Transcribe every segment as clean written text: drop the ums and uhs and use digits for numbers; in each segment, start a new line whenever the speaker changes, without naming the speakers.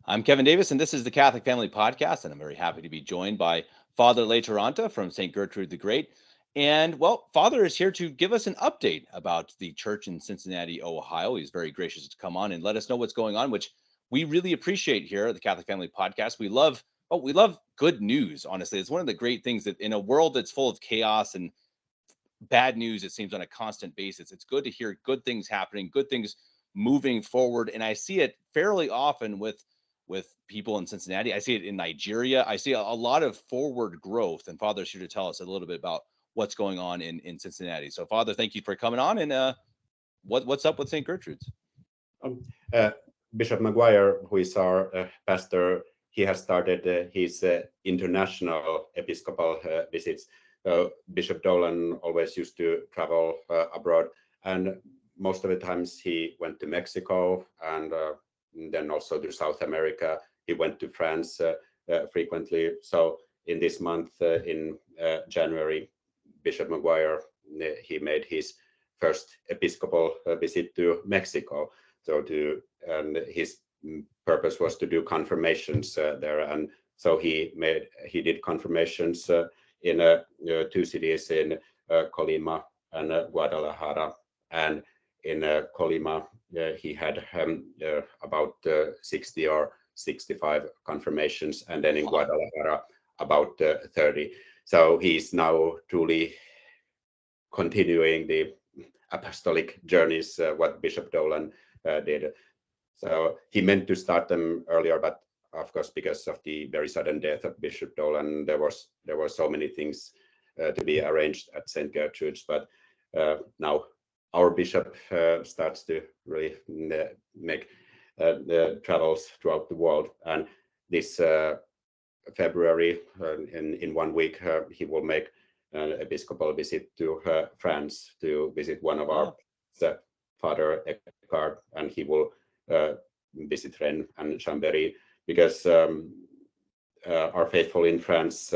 I'm Kevin Davis, and this is the Catholic Family Podcast, and I'm very happy to be joined by Father Lehtoranta from St. Gertrude the Great. And, well, Father is here to give us an update about the church in Cincinnati, Ohio. He's very gracious to come on and let us know what's going on, which we really appreciate here at the Catholic Family Podcast. We love good news, honestly. It's one of the great things that in a world that's full of chaos and bad news, it seems, on a constant basis, it's good to hear good things happening, good things moving forward. And I see it fairly often with people in Cincinnati. I see it in Nigeria. I see a lot of forward growth, and Father's here to tell us a little bit about what's going on in Cincinnati. So, Father, thank you for coming on. And what's up with St. Gertrude's?
Uh, Bishop McGuire, who is our pastor, he has started his international episcopal visits. Bishop Dolan always used to travel abroad, and most of the times he went to Mexico and then also to South America. He went to France frequently. So in this month, in January, Bishop McGuire, he made his first episcopal visit to Mexico. And his purpose was to do confirmations there. And so he did confirmations in two cities, in Colima and Guadalajara. And in Colima, he had about 60 or 65 confirmations, and then in Guadalajara, about 30. So he's now truly continuing the apostolic journeys, what Bishop Dolan did. So he meant to start them earlier, but of course, because of the very sudden death of Bishop Dolan, there were so many things to be arranged at St. Gertrude's. But now our bishop starts to really make the travels throughout the world. And this February, in 1 week, he will make an episcopal visit to France to visit one of our Father Eckhart, and he will visit Rennes and Chambéry, because our faithful in France,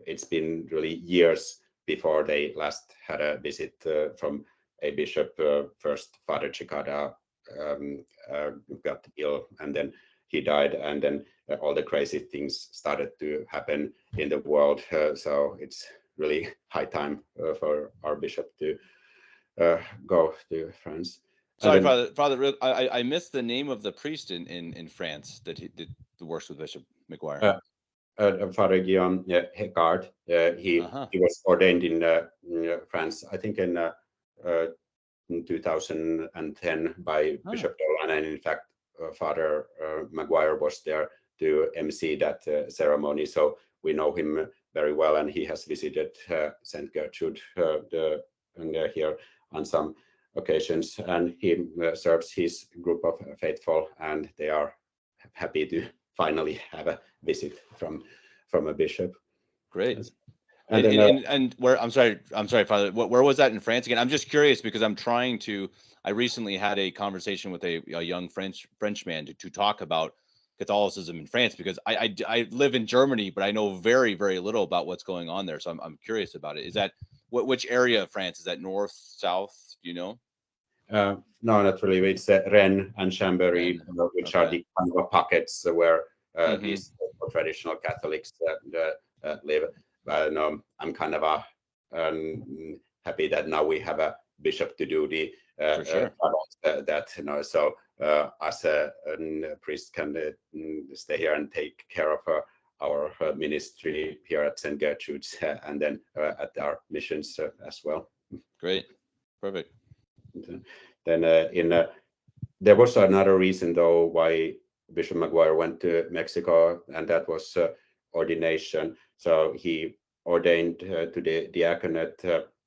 it's been really years before they last had a visit from a bishop. First, Father Cicada got ill, and then he died, and then all the crazy things started to happen in the world. So it's really high time for our bishop to go to France.
Sorry, Father, I missed the name of the priest in France that works with Bishop McGuire.
Father Guillaume Hecard. He was ordained in France, I think in 2010 by Bishop Dolan, and in fact, Father McGuire was there to MC that ceremony. So we know him very well, and he has visited St. Gertrude here on some occasions, and he serves his group of faithful, and they are happy to finally have a visit from a bishop.
Great. And where I'm sorry, Father, where was that in France again? I'm just curious because I recently had a conversation with a young Frenchman to talk about Catholicism in France, because I live in Germany, but I know very, very little about what's going on there. So I'm curious about it. Is that which area of France? Is that north, south? Do you know?
No, not really. It's Rennes and Chambéry, which are the kind of pockets where these traditional Catholics live. But I'm kind of happy that now we have a bishop to do the travels, so as a priest can stay here and take care of our ministry here at St. Gertrude's, and then at our missions as well.
Great, perfect.
Then there was another reason though why Bishop McGuire went to Mexico, and that was ordination. So he ordained to the diaconate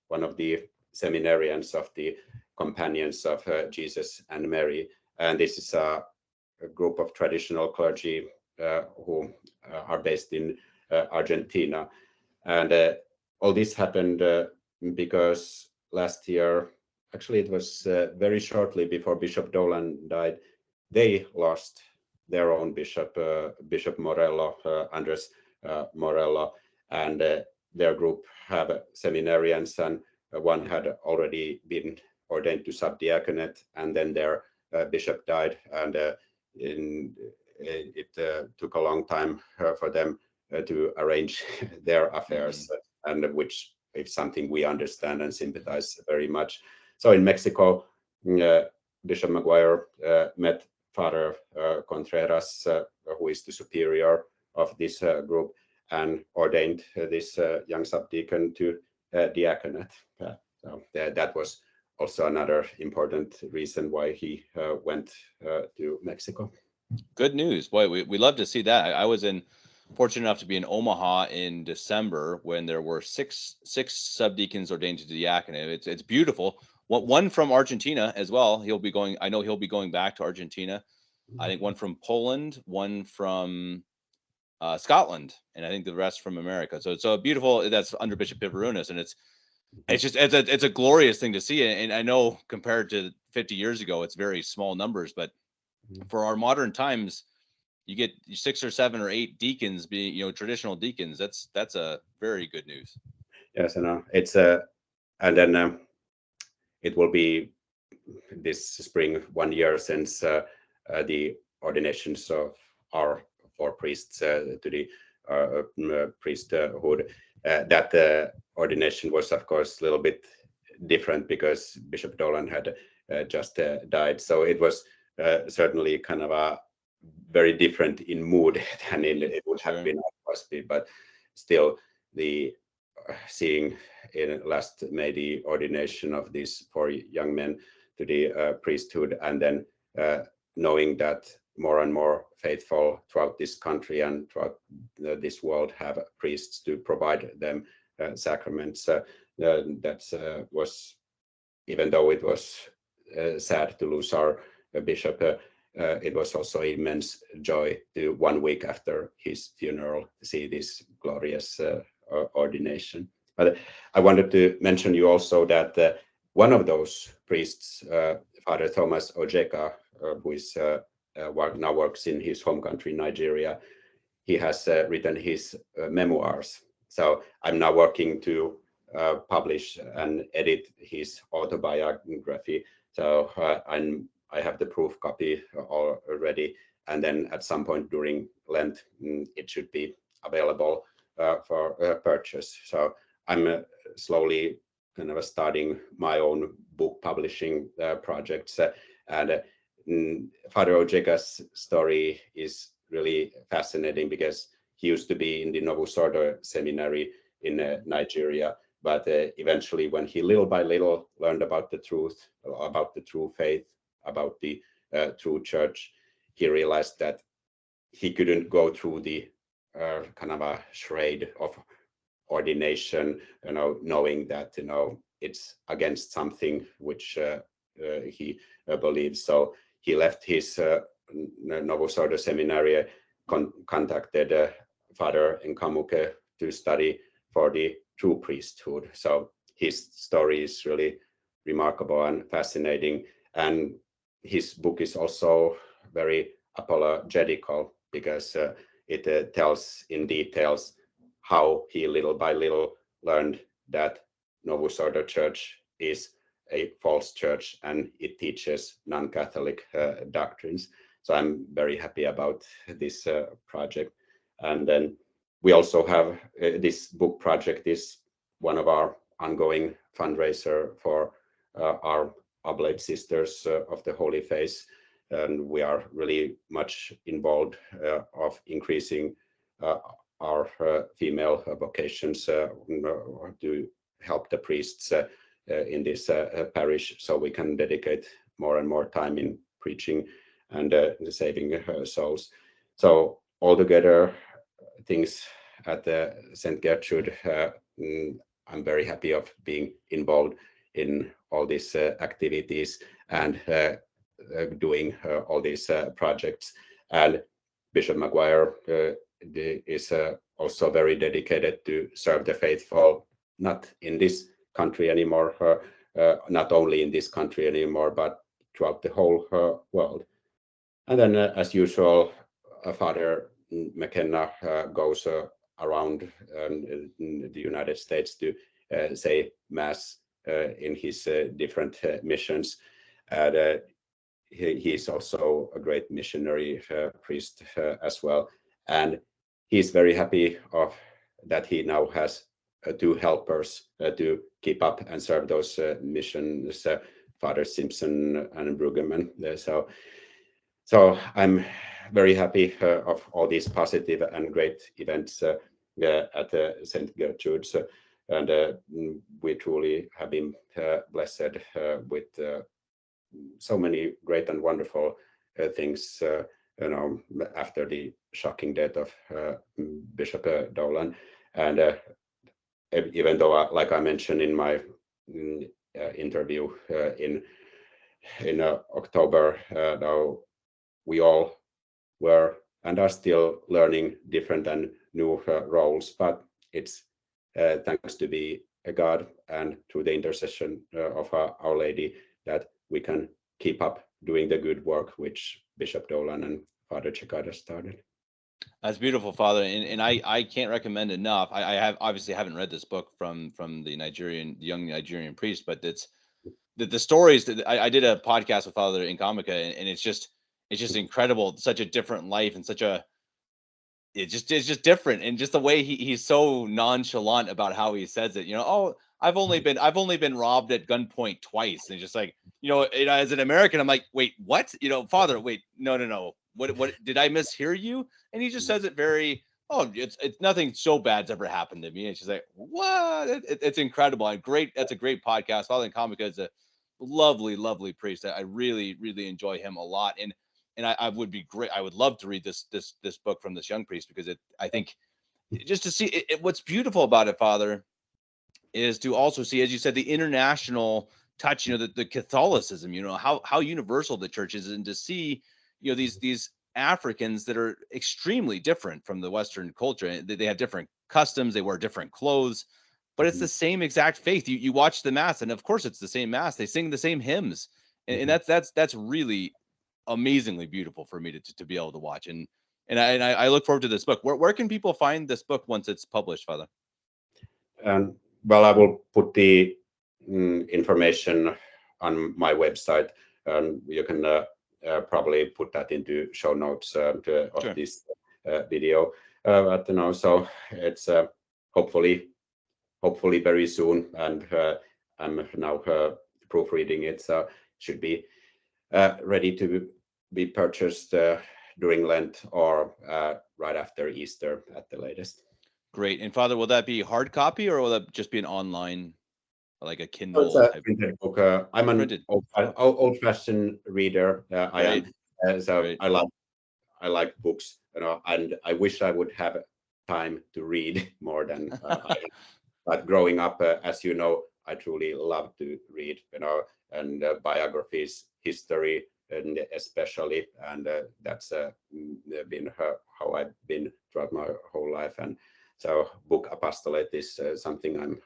one of the seminarians of the Companions of Jesus and Mary, and this is a group of traditional clergy who are based in Argentina. And all this happened because last year, actually it was very shortly before Bishop Dolan died, they lost their own bishop, Bishop Morello, Andres Morello, and their group have seminarians, and one had already been ordained to subdiaconate, and then their bishop died, and it took a long time for them to arrange their affairs, and which is something we understand and sympathize very much. So in Mexico, Bishop McGuire met Father Contreras, who is the superior of this group, and ordained this young subdeacon to diaconate. So that was also another important reason why he went to Mexico.
Good news. Boy, we love to see that. I was fortunate enough to be in Omaha in December when there were six subdeacons ordained to diaconate. It's beautiful. One from Argentina as well. I know he'll be going back to Argentina. I think one from Poland, one from Scotland, and I think the rest from America. So it's a beautiful. That's under Bishop Pivarunas, and it's a glorious thing to see. And I know compared to 50 years ago, it's very small numbers, but for our modern times, you get 6 or 7 or 8 deacons being, traditional deacons. That's a very good news.
Yes, and it's and then it will be this spring 1 year since the ordinations of our 4 priests to the priesthood. That ordination was, of course, a little bit different because Bishop Dolan had just died. So it was certainly kind of a very different in mood than it would have been at Crosby, but still the seeing in last May the ordination of these 4 young men to the priesthood, and then knowing that more and more faithful throughout this country and throughout this world have priests to provide them sacraments. That was, even though it was sad to lose our bishop, it was also immense joy to 1 week after his funeral see this glorious ordination. But I wanted to mention you also that one of those priests, Father Thomas Ojeka, who is now works in his home country, Nigeria, he has written his memoirs. So I'm now working to publish and edit his autobiography. So I have the proof copy already, and then at some point during Lent, it should be available for purchase. So I'm slowly kind of starting my own book publishing projects, and Father Ojeka's story is really fascinating because he used to be in the Novus Ordo seminary in Nigeria, but eventually when he little by little learned about the truth, about the true faith, about the true church, he realized that he couldn't go through the kind of a charade of ordination, knowing that it's against something which he believes. So he left his Novus Ordo seminary, contacted Father Nkamuke to study for the true priesthood. So his story is really remarkable and fascinating, and his book is also very apologetical because it tells in details how he little by little learned that Novus Ordo Church is a false church and it teaches non-Catholic doctrines. So I'm very happy about this project. And then we also have this book project is one of our ongoing fundraiser for our Oblate Sisters of the Holy Face, and we are really much involved of increasing our female vocations to help the priests in this parish, so we can dedicate more and more time in preaching and saving souls. So altogether, things at St. Gertrude, I'm very happy of being involved in all these activities and doing all these projects. And Bishop McGuire is also very dedicated to serve the faithful, not in this country anymore, not only in this country anymore, but throughout the whole world. And then, as usual, Father McKenna goes around in the United States to say Mass in his different missions. And he is also a great missionary priest as well, and he's very happy of that he now has 2 helpers to keep up and serve those missions, Father Simpson and Brueggemann. So I'm very happy of all these positive and great events at St. Gertrude's, and we truly have been blessed with so many great and wonderful things, after the shocking death of Bishop Dolan. And even though, like I mentioned in my interview in October, now we all were and are still learning different and new roles, but it's thanks to be a God and through the intercession of Our Lady that we can keep up doing the good work which Bishop Dolan and Father Chikada started.
That's beautiful, Father, and I can't recommend enough. I have obviously haven't read this book from the young Nigerian priest, but it's the stories that I did a podcast with Father Nkamika, and it's just incredible. Such a different life, and it's just different, and just the way he's so nonchalant about how he says it. Oh, I've only been robbed at gunpoint twice, and just like as an American, I'm like, wait, what? Father, wait, no. What did I mishear you? And he just says it very, it's nothing so bad's ever happened to me. And she's like, what? It's incredible. That's a great podcast. Father Nkamika is a lovely, lovely priest. I really, really enjoy him a lot. And I would be great. I would love to read this book from this young priest, because I think just to see what's beautiful about it, Father, is to also see, as you said, the international touch, the Catholicism, how universal the church is, and to see, these Africans that are extremely different from the Western culture. They have different customs, they wear different clothes, but it's the same exact faith. You watch the mass, and of course it's the same mass. They sing the same hymns, and that's really amazingly beautiful for me to be able to watch. And I look forward to this book. Where can people find this book once it's published, Father?
Well, I will put the information on my website, and you can probably put that into show notes of this video. So it's hopefully very soon, and I'm now proofreading it, so it should be ready to be purchased during Lent or right after Easter at the latest.
Great. And Father, will that be hard copy, or will that just be an online, like a Kindle?
It's a printed book. I'm an old-fashioned reader. I am, so I like books, and I wish I would have time to read more than but growing up, as you know, I truly love to read, and biographies, history, and especially, and that's been how I've been throughout my whole life. And so book apostolate is something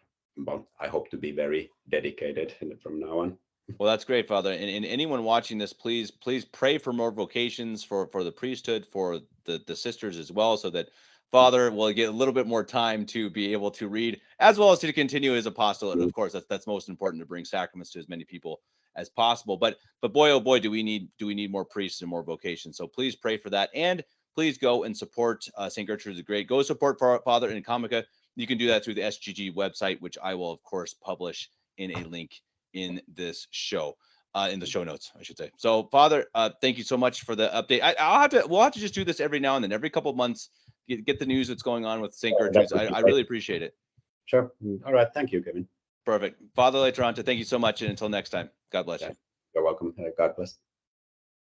I hope to be very dedicated from now on.
Well, that's great, Father. And anyone watching this, please pray for more vocations for the priesthood, for the sisters as well, so that Father will get a little bit more time to be able to read, as well as to continue his apostolate. Of course, that's most important, to bring sacraments to as many people as possible. But boy, oh boy, do we need more priests and more vocations. So please pray for that, and please go and support St. Gertrude the Great. Go support Father Nkamika. You can do that through the SGG website, which I will of course publish in a link in this show, in the show notes, I should say. So, Father, thank you so much for the update. We'll have to just do this every now and then, every couple of months, get the news that's going on with St. Gertrude's. I really appreciate it.
Sure. All right. Thank you, Kevin.
Perfect. Father Lehtoranta, thank you so much. And until next time, God bless you.
You're welcome. God bless.